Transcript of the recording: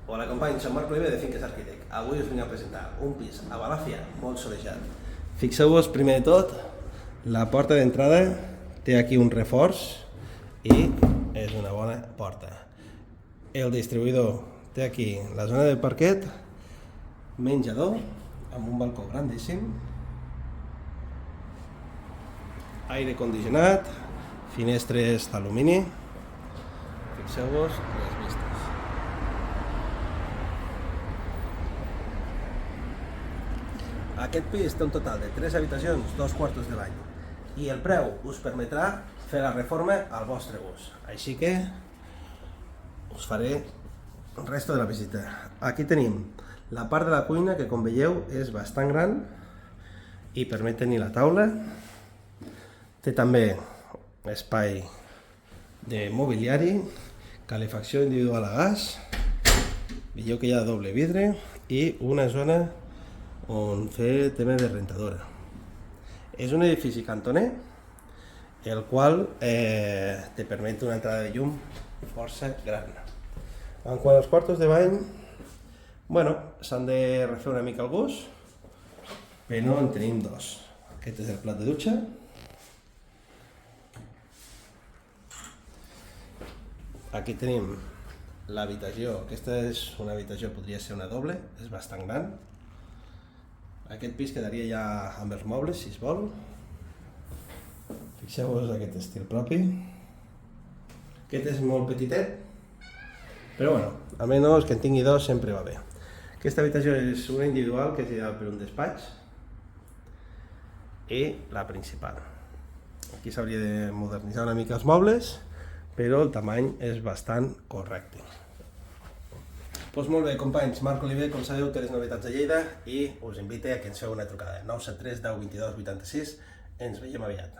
Hola companys, som Marc Oliver de Finques Arquitect. Avui us vinc a presentar un pis a Balàfia molt solejat. Fixeu-vos primer de tot, la porta d'entrada té aquí un reforç i és una bona porta. El distribuïdor té aquí la zona del parquet, menjador amb un balcó grandíssim, aire condicionat, finestres d'alumini. Fixeu-vos les vistes. Aquest pis té un total de 3 habitacions, 2 quartos de bany i el preu us permetrà fer la reforma al vostre gust. Així que us faré el resto de la visita. Aquí tenim la part de la cuina que, com veieu, és bastant gran i permet tenir la taula. Té també espai de mobiliari, calefacció individual a gas, veieu que hi ha doble vidre i una zona on fer tema de rentadora. És un edifici cantoner, el qual te permet una entrada de llum força gran. En quant als quartos de bany, bueno, s'han de refer una mica el gust, però en tenim dos. Aquest és el plat de dutxa. Aquí tenim l'habitació. Aquesta és una habitació, podria ser una doble, és bastant gran. Aquest pis quedaria ja amb els mobles, si es vol. Fixeu-vos aquest estil propi. Aquest és molt petitet, però bueno, almenys que en tingui dos sempre va bé. Aquesta habitació és una individual que és ideal per un despatx i la principal. Aquí s'hauria de modernitzar una mica els mobles, però el tamany és bastant correcte. Doncs molt bé, companys, Marc Oliver, com sabeu, té les novetats de Lleida i us invite a que ens feu una trucada. 973 10 22 86. Ens veiem aviat.